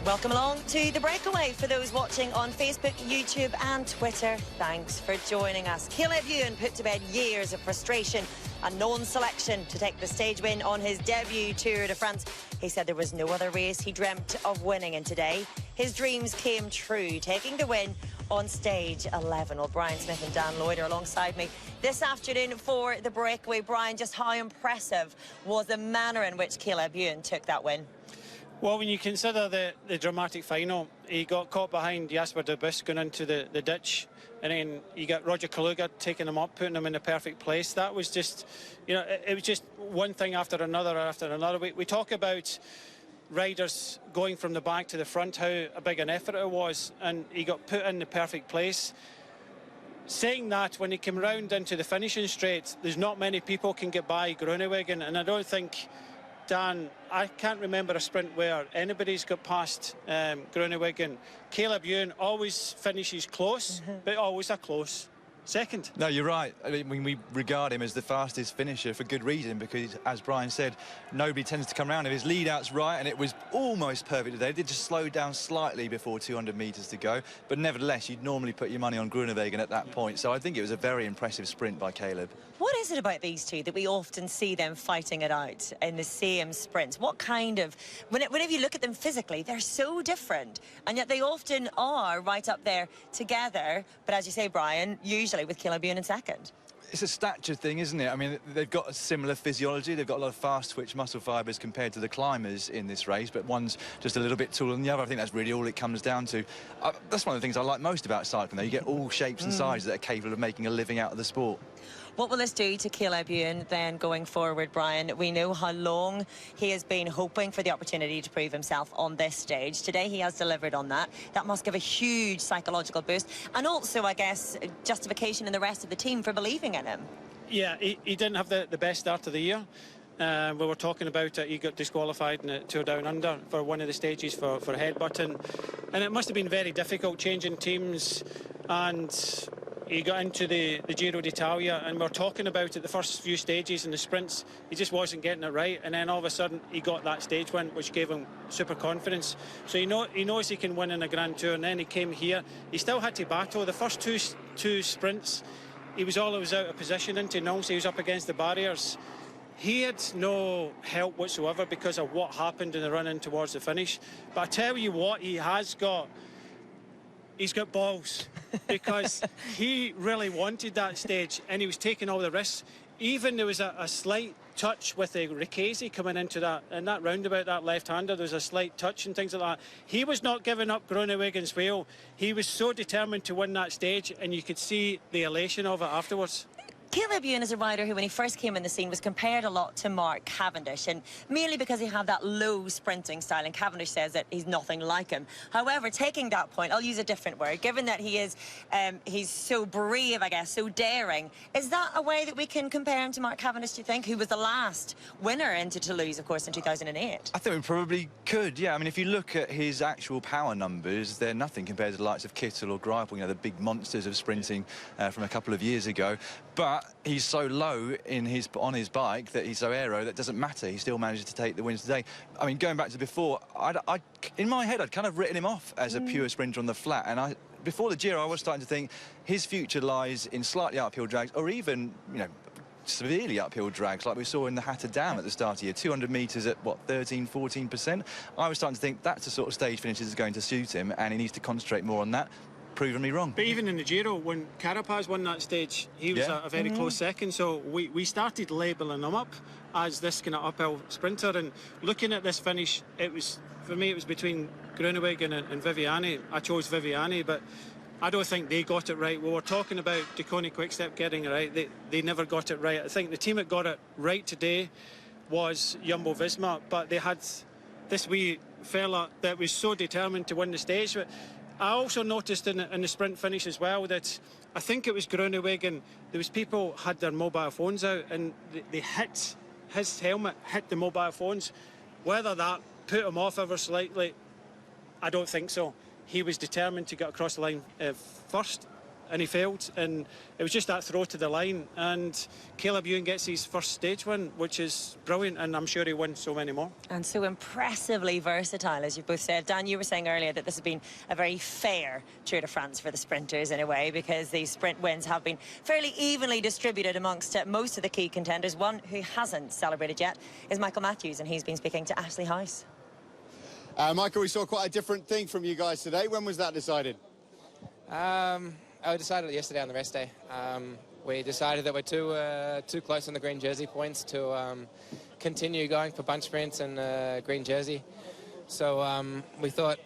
Welcome along to the Breakaway. For those watching on Facebook, YouTube and Twitter, thanks for joining us. Caleb Ewan put to bed years of frustration and non-selection to take the stage win on his debut Tour de France. He said there was no other race he dreamt of winning in today. His dreams came true, taking the win on stage 11. Well, Brian Smith and Dan Lloyd are alongside me this afternoon for the Breakaway. Brian, just how impressive was the manner in which Caleb Ewan took that win? Well, when you consider the dramatic final, he got caught behind Jasper de Bus going into the ditch, and then you got Roger Kaluga taking him up, putting him in the perfect place. That was just, you know, it was just one thing after another after another. We talk about riders going from the back to the front, how a big an effort it was, and he got put in the perfect place. Saying that, when he came round into the finishing straight, there's not many people can get by Groenewegen, and I don't think, Dan, I can't remember a sprint where anybody's got past Groenewegen. Caleb Ewan always finishes close, but always a close second. No, you're right. I mean, we regard him as the fastest finisher for good reason, because, as Brian said, nobody tends to come around him. His lead-out's right, and it was almost perfect today. It did just slow down slightly before 200 metres to go, but nevertheless, you'd normally put your money on Groenewegen at that point. So I think it was a very impressive sprint by Caleb. What is it about these two that we often see them fighting it out in the same sprints? What kind of... Whenever you look at them physically, they're so different, and yet they often are right up there together. But as you say, Brian, usually with Caleb Ewan in second. It's a stature thing, isn't it? I mean, they've got a similar physiology. They've got a lot of fast-twitch muscle fibres compared to the climbers in this race, but one's just a little bit taller than the other. I think that's really all it comes down to. That's one of the things I like most about cycling, though. You get all shapes and sizes that are capable of making a living out of the sport. What will this do to Caleb Ewan then going forward, Brian? We know how long he has been hoping for the opportunity to prove himself on this stage. Today he has delivered on that. That must give a huge psychological boost, and also, I guess, justification in the rest of the team for believing in him. Yeah, he didn't have the best start of the year. We were talking about it. He got disqualified in the Tour Down Under for one of the stages for headbutting, and it must have been very difficult changing teams, and he got into the Giro D'Italia, and we're talking about it, the first few stages in the sprints, he just wasn't getting it right, and then all of a sudden he got that stage win, which gave him super confidence. So he knows he can win in a Grand Tour, and then he came here. He still had to battle. The first two sprints, he was always out of position into nulls. He was up against the barriers. He had no help whatsoever because of what happened in the run-in towards the finish. But I tell you what, he has got... He's got balls, because he really wanted that stage, and he was taking all the risks. Even there was a slight touch with the Ricchesi coming into that, and that roundabout, that left-hander, there was a slight touch and things like that. He was not giving up Groenewegen's wheel. He was so determined to win that stage, and you could see the elation of it afterwards. Caleb Ewan is a rider who, when he first came in the scene, was compared a lot to Mark Cavendish, and mainly because he had that low sprinting style, and Cavendish says that he's nothing like him. However, taking that point, I'll use a different word, given that he is, he's so brave, I guess, so daring, is that a way that we can compare him to Mark Cavendish, do you think, who was the last winner into Toulouse, of course, in 2008? I think we probably could, yeah. I mean, if you look at his actual power numbers, they're nothing compared to the likes of Kittel or Greipel, you know, the big monsters of sprinting from a couple of years ago. But he's so low on his bike, that he's so aero, that doesn't matter. He still manages to take the wins today. I mean, going back to before, in my head, I'd kind of written him off as a pure sprinter on the flat. And before the Giro, I was starting to think his future lies in slightly uphill drags, or even, you know, severely uphill drags, like we saw in the Hatter Dam at the start of the year, 200 metres at, what, 13–14%? I was starting to think that's the sort of stage finish that's going to suit him, and he needs to concentrate more on that. Proven me wrong. But even in the Giro, when Carapaz won that stage, he was a very close second, so we started labelling him up as this kind of uphill sprinter, and looking at this finish, it was, for me, it was between Groenewegen and Viviani. I chose Viviani, but I don't think they got it right. We were talking about Deconi Quickstep getting it right. They never got it right. I think the team that got it right today was Jumbo-Visma, but they had this wee fella that was so determined to win the stage. But I also noticed in the sprint finish as well that I think it was Groenewegen, there was people had their mobile phones out, and they hit his helmet, hit the mobile phones. Whether that put him off ever slightly, I don't think so. He was determined to get across the line first, and he failed, and it was just that throw to the line, and Caleb Ewan gets his first stage win, which is brilliant, and I'm sure he'll win so many more. And so impressively versatile, as you both said. Dan, you were saying earlier that this has been a very fair Tour de France for the sprinters in a way, because these sprint wins have been fairly evenly distributed amongst most of the key contenders. One who hasn't celebrated yet is Michael Matthews, and he's been speaking to Ashley House. Michael, we saw quite a different thing from you guys today. When was that decided? I decided it yesterday on the rest day. We decided that we're too close on the green jersey points to continue going for bunch sprints and green jersey. So we thought,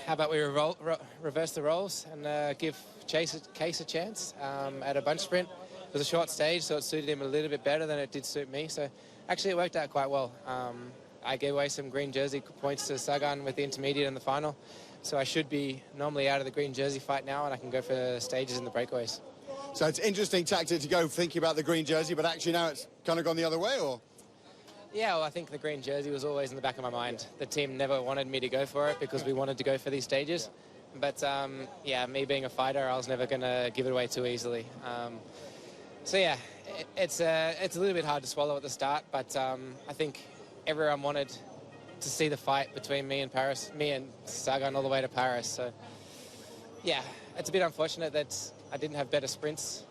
how about we reverse the roles and give Case a chance at a bunch sprint. It was a short stage, so it suited him a little bit better than it did suit me. So actually it worked out quite well. I gave away some green jersey points to Sagan with the intermediate and the final. So I should be normally out of the green jersey fight now, and I can go for stages in the breakaways. So it's an interesting tactic to go thinking about the green jersey, but actually now it's kind of gone the other way, or? Yeah, well, I think the green jersey was always in the back of my mind. The team never wanted me to go for it because we wanted to go for these stages. But, yeah, me being a fighter, I was never going to give it away too easily. So, yeah, it's a little bit hard to swallow at the start, but I think everyone wanted to see the fight between me and Sagan all the way to Paris. So, yeah, it's a bit unfortunate that I didn't have better sprints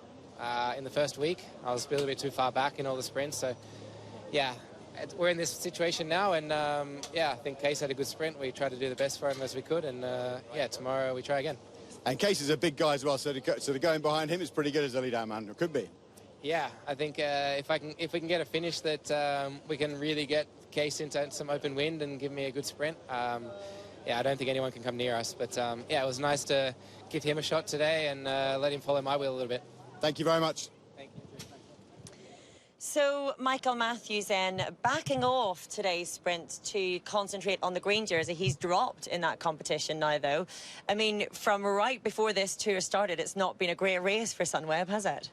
in the first week. I was a little bit too far back in all the sprints. So, yeah, we're in this situation now, and, yeah, I think Case had a good sprint. We tried to do the best for him as we could, and, yeah, tomorrow we try again. And Case is a big guy as well, so the going behind him is pretty good as a lead-out man. It could be. Yeah, I think if we can get a finish that we can really get Case into some open wind and give me a good sprint. Yeah, I don't think anyone can come near us. But, yeah, it was nice to give him a shot today and let him follow my wheel a little bit. Thank you very much. Thank you. So Michael Matthews then backing off today's sprint to concentrate on the green jersey. He's dropped in that competition now, though. I mean, from right before this tour started, it's not been a great race for Sunweb, has it?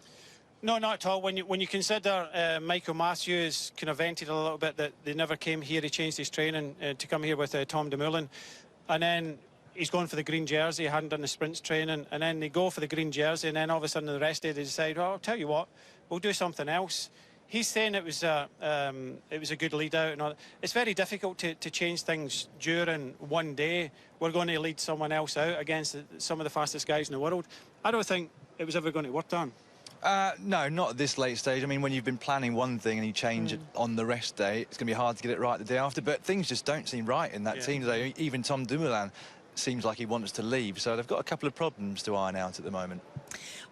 No, not at all. When you consider Michael Matthews kind of vented a little bit that they never came here, he changed his training to come here with Tom Dumoulin, and then he's gone for the green jersey, he hadn't done the sprints training, and then they go for the green jersey, and then all of a sudden the rest day they decide, well, I'll tell you what, we'll do something else. He's saying it was a good lead out and all that. It's very difficult to change things during one day. We're going to lead someone else out against some of the fastest guys in the world. I don't think it was ever going to work, Dan. No, not at this late stage. I mean, when you've been planning one thing and you change it on the rest day, it's going to be hard to get it right the day after. But things just don't seem right in that team today. Even Tom Dumoulin seems like he wants to leave. So they've got a couple of problems to iron out at the moment.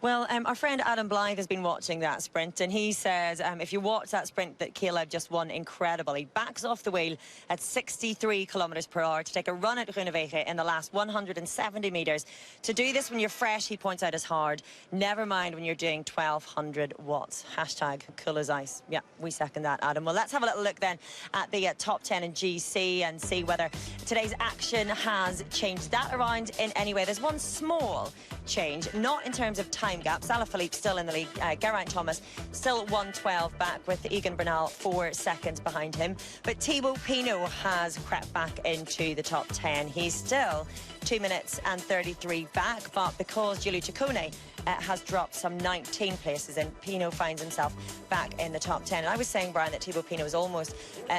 Well, our friend Adam Blythe has been watching that sprint, and he says if you watch that sprint that Caleb just won, incredible. He backs off the wheel at 63 kilometres per hour to take a run at Groenewegen in the last 170 metres. To do this when you're fresh, he points out, is hard. Never mind when you're doing 1,200 watts. Hashtag cool as ice. Yeah, we second that, Adam. Well, let's have a little look then at the top 10 in GC and see whether today's action has changed that around in any way. There's one small change, not in terms of time gap. Alaphilippe still in the lead. Geraint Thomas still 1:12 back, with Egan Bernal 4 seconds behind him. But Thibaut Pinot has crept back into the top 10. He's still 2 minutes and 33 back, but because Giulio Ciccone has dropped some 19 places, and Pinot finds himself back in the top 10. And I was saying, Brian, that Thibaut Pinot is almost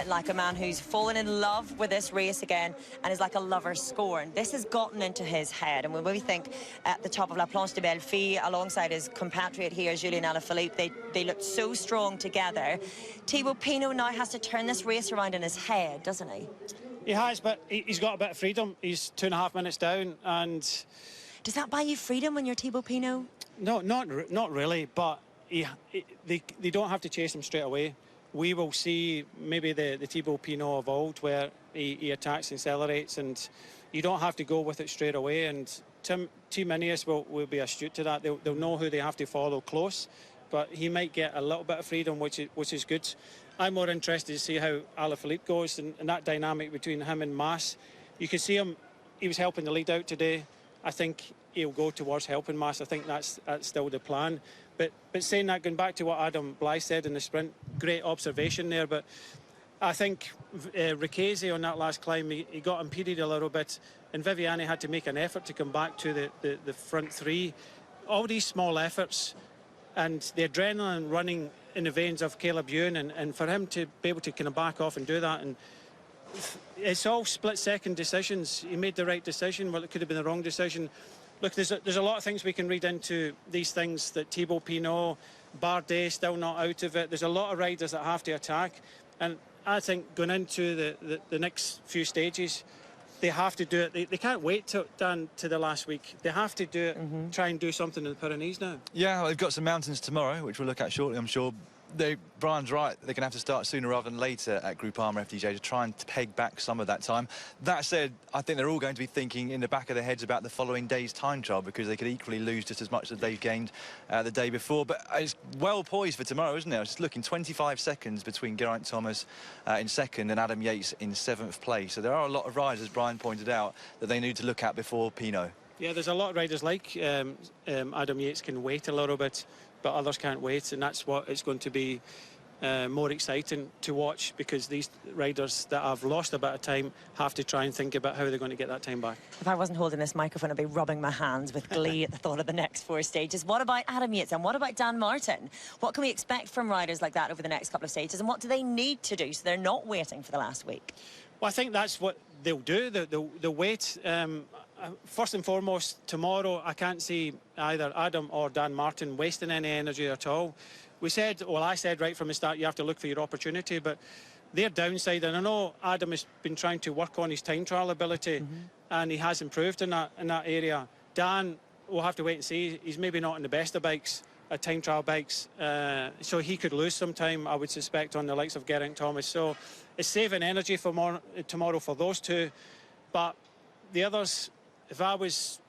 like a man who's fallen in love with this race again and is like a lover's scorn. This has gotten into his head, and when we think at the top of La Planche de Belleville alongside his compatriot here, Julian Alaphilippe, they looked so strong together. Thibaut Pinot now has to turn this race around in his head, doesn't he? He has, but he's got a bit of freedom. He's 2.5 minutes down, and does that buy you freedom when you're Thibaut Pinot? No, not really, but they don't have to chase him straight away. We will see maybe the Thibaut Pinot of old, where he attacks and accelerates, and you don't have to go with it straight away. And Team Ineos will be astute to that. They'll know who they have to follow close, but he might get a little bit of freedom, which is good. I'm more interested to see how Alaphilippe goes and that dynamic between him and Mas. You can see him, he was helping the lead out today. I think he'll go towards helping Mas. I think that's still the plan. But saying that, going back to what Adam Blythe said in the sprint, great observation there. But I think Ricchese on that last climb, he got impeded a little bit, and Viviani had to make an effort to come back to the front three all these small efforts and the adrenaline running in the veins of Caleb Ewan, and for him to be able to kind of back off and do that, and it's all split-second decisions. He made the right decision. Well, it could have been the wrong decision. Look, there's a lot of things we can read into these things, that Thibaut Pinot, Bardet still not out of it. There's a lot of riders that have to attack. And I think going into the next few stages, they have to do it. They can't wait to the last week. They have to do it, try and do something in the Pyrenees now. Yeah, well, they've got some mountains tomorrow, which we'll look at shortly, I'm sure. Brian's right, they're going to have to start sooner rather than later at Groupama FDJ to try and peg back some of that time. That said, I think they're all going to be thinking in the back of their heads about the following day's time trial, because they could equally lose just as much as they've gained the day before. But it's well poised for tomorrow, isn't it? I was just looking, 25 seconds between Geraint Thomas in second and Adam Yates in 7th place. So there are a lot of riders, as Brian pointed out, that they need to look at before Pinot. Yeah, there's a lot of riders like Adam Yates can wait a little bit, but others can't wait, and that's what it's going to be more exciting to watch, because these riders that have lost a bit of time have to try and think about how they're going to get that time back. If I wasn't holding this microphone, I'd be rubbing my hands with glee at the thought of the next 4 stages. What about Adam Yates and what about Dan Martin? What can we expect from riders like that over the next couple of stages, and what do they need to do so they're not waiting for the last week? Well, I think that's what they'll do. They'll wait. First and foremost, tomorrow I can't see either Adam or Dan Martin wasting any energy at all. I said right from the start, you have to look for your opportunity, but their downside, and I know Adam has been trying to work on his time trial ability, and he has improved in that area. Dan, we'll have to wait and see. He's maybe not in the best of bikes, time trial bikes, so he could lose some time, I would suspect, on the likes of Geraint Thomas. So it's saving energy for tomorrow for those two, but the others, if I was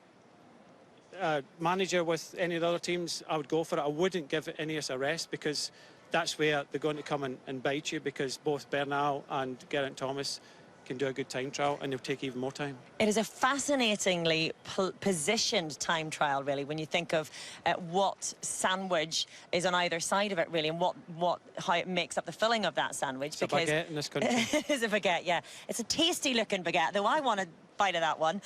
manager with any of the other teams, I would go for it. I wouldn't give Ineos a rest, because that's where they're going to come and bite you, because both Bernal and Geraint Thomas can do a good time trial, and they'll take even more time. It is a fascinatingly positioned time trial, really, when you think of what sandwich is on either side of it, really, and how it makes up the filling of that sandwich. It's a baguette in this country. It's a baguette, yeah. It's a tasty-looking baguette, though I want to bite of that one,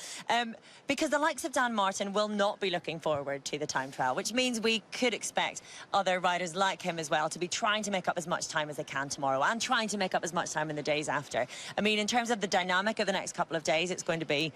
because the likes of Dan Martin will not be looking forward to the time trial, which means we could expect other riders like him as well to be trying to make up as much time as they can tomorrow, and trying to make up as much time in the days after. I mean, in terms of the dynamic of the next couple of days, it's going to be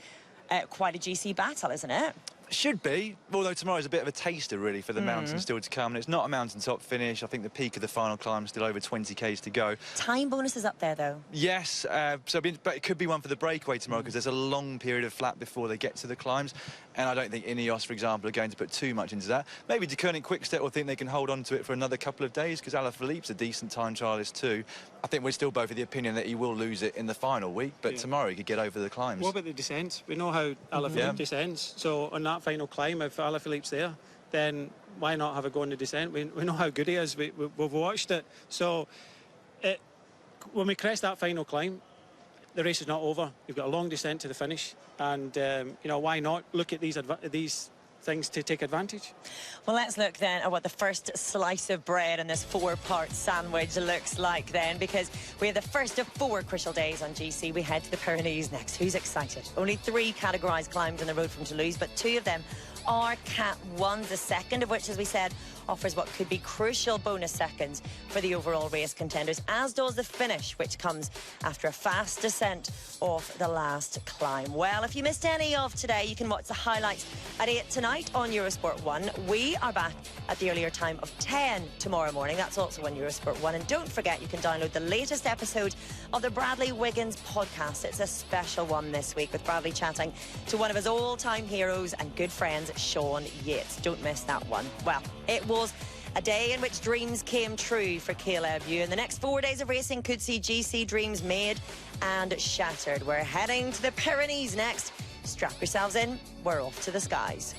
quite a GC battle, isn't it? Should be, although tomorrow's a bit of a taster, really, for the mountain still to come. And it's not a mountaintop finish. I think the peak of the final climb is still over 20 k's to go. Time bonuses up there, though. Yes, but it could be one for the breakaway tomorrow, because there's a long period of flat before they get to the climbs. And I don't think Ineos, for example, are going to put too much into that. Maybe De Koning Quickstep will think they can hold on to it for another couple of days, because Alaphilippe's a decent time trialist too. I think we're still both of the opinion that he will lose it in the final week, but tomorrow he could get over the climbs. What about the descent? We know how Alaphilippe descends, so on that final climb, if Alaphilippe's there, then why not have a go in the descent? We know how good he is. We've watched it. So when we crest that final climb, the race is not over. You've got a long descent to the finish, and why not look at these things to take advantage? Well, let's look then at what the first slice of bread in this 4-part sandwich looks like then, because we have the first of 4 crucial days on GC. We head to the Pyrenees next. Who's excited? Only 3 categorised climbs on the road from Toulouse, but 2 of them are Cat 1s, the second of which, as we said, offers what could be crucial bonus seconds for the overall race contenders, as does the finish, which comes after a fast descent off the last climb. Well, if you missed any of today, you can watch the highlights at 8 tonight on Eurosport 1. We are back at the earlier time of 10 tomorrow morning. That's also on Eurosport 1. And don't forget, you can download the latest episode of the Bradley Wiggins podcast. It's a special one this week, with Bradley chatting to one of his all-time heroes and good friends, Sean Yates. Don't miss that one. Well, it was a day in which dreams came true for Caleb Ewan. The next 4 days of racing could see GC dreams made and shattered. We're heading to the Pyrenees next. Strap yourselves in. We're off to the skies.